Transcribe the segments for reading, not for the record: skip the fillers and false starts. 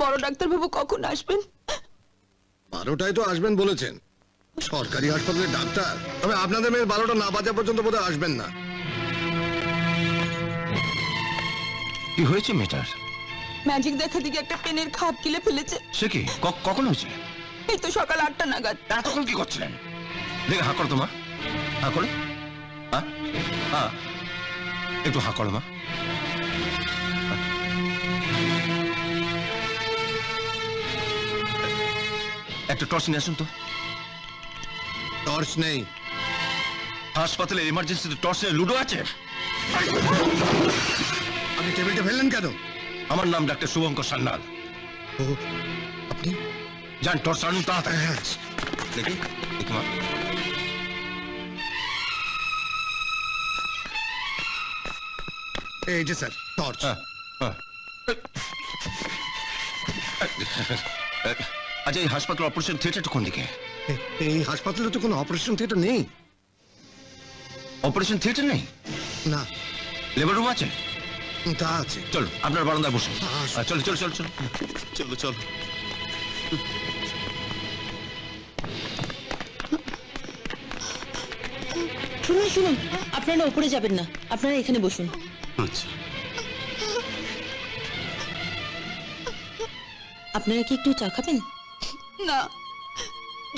বড় ডাক্তার বাবু কখন আসবেন? 12টায় তো আসবেন বলেছেন, সরকারি হাসপাতালের ডাক্তার। তবে আপনাদের মেয়ের 12টা না বাজা পর্যন্ত বোধহয় আসবেন না। কি হয়েছে মেয়েটার? ম্যাজিক দেখা দিকে একটা পেনের খাপ গিলে ফেলেছে। সে কি কখন হয়েছে? এই তো সকাল 8টা নাগাদ। এতক্ষণ কি করছিলেন? দেখে হা করো তোমা, হা করে। একটু হা করো মা। একটা টর্চ নিয়ে আসুন তো। টর্চ নেই হাসপাতালে, এমার্জেন্সিতে টর্চ নেই। লুডো আছে। আপনি টেবিলটা ফেললেন কেন? আমার নাম ডাক্তার শুভঙ্কর সান্যাল। ও, আপনি যান, টর্চ আনুন তাড়াতাড়ি। দেখি মা। এই যে স্যার টর্চ। আচ্ছা, এই হাসপাতাল অপারেশন থিয়েটারটা কোন দিকে? এই হাসপাতালে তো কোনো অপারেশন থিয়েটার নেই। অপারেশন থিয়েটার নেই? না। লেবার রুম আছে? তা আছে। চলো, আপনার বারান্দায় বসুন। চলো চলো চলো চলো চলো চলো। শুনুন শুনুন, আপনারা উপরে যাবেন না, আপনারা এখানে বসুন। আচ্ছা, আপনারা কি একটু চা খাবেন? না,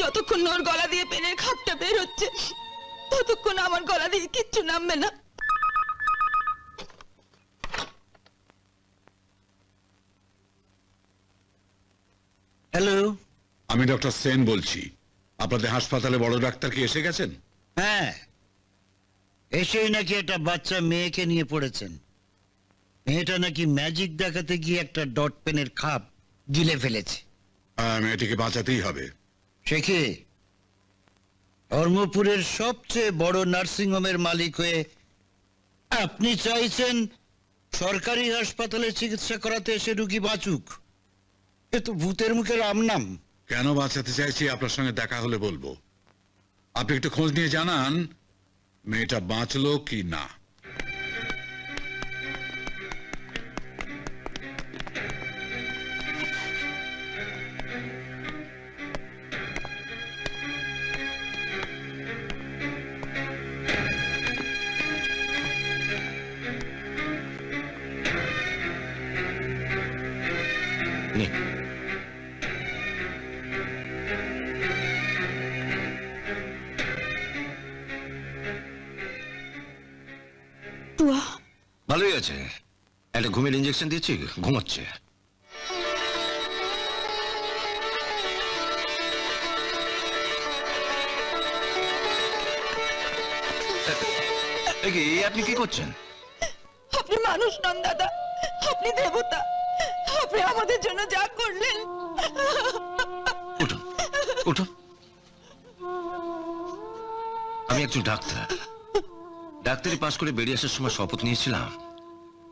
যতক্ষণ ওর গলা দিয়ে পেনের খাপটা বের হচ্ছে ততক্ষণ আমার গলা দিয়ে কিচ্ছু নামবে না। হ্যালো, আমি ডক্টর সেন বলছি। আপনাদের হাসপাতালে বড় ডাক্তার কি এসে গেছেন? হ্যাঁ, এসেই নাকি একটা বাচ্চা মেয়েকে নিয়ে পড়েছেন। মেয়েটা নাকি ম্যাজিক দেখাতে গিয়ে একটা ডট পেনের খাপ গিলে ফেলেছে। মেয়েটিকে বাঁচাতেই হবে। সে কি ধর্মপুরের সবচেয়ে বড় নার্সিং হোমের মালিক হয়ে আপনি চাইছেন সরকারি হাসপাতালে চিকিৎসা করাতে এসে রুগী বাঁচুক? এ তো ভূতের মুখে রাম নাম। কেন বাঁচাতে চাইছি আপনার সঙ্গে দেখা হলে বলবো। আপনি একটু খোঁজ নিয়ে জানান মেয়েটা বাঁচলো কি না। ভালোই আছে, একটা ঘুমের ইঞ্জেকশন দিয়েছি, ঘুমাচ্ছে। আপনি কি করছেন? আপনি মানুষ নন দাদা, আপনি দেবতা। আপনি আমাদের জন্য যা করলেন। উঠুন উঠুন। আমি একজন ডাক্তার। ডাক্তারি পাশ করে বেরিয়ে আসার সময় শপথ নিয়েছিলাম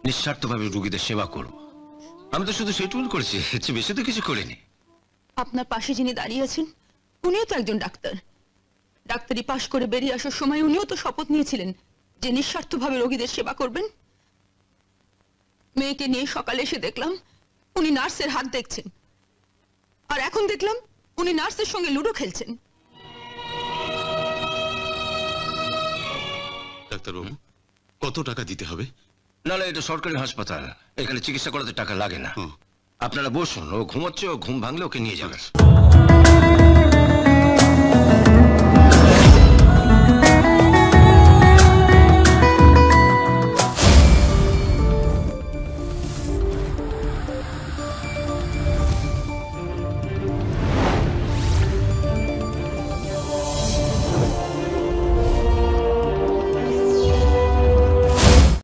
নিঃস্বার্থভাবে রোগীদের সেবা করব। আমি তো শুধু সেইটুকুই করেছি, বেশি তো কিছু করিনি। আপনার পাশে যিনি দাঁড়িয়ে আছেন উনিও তো একজন ডাক্তার। ডাক্তারি পাশ করে বেরিয়ে আসার সময় উনিও তো শপথ নিয়েছিলেন যে নিঃস্বার্থভাবে রোগীদের সেবা করবেন। মেয়েকে নিয়ে সকালে এসে দেখলাম উনি নার্সের হাত দেখছেন, আর এখন দেখলাম উনি নার্সের সঙ্গে লুডো খেলছেন। ডাক্তারবাবু, কত টাকা দিতে হবে? না না, এটা সরকারি হাসপাতাল, এখানে চিকিৎসা করাতে টাকা লাগে না। আপনারা বসুন, ও ঘুমোচ্ছে, ও ঘুম ভাঙলে ওকে নিয়ে যাবেন।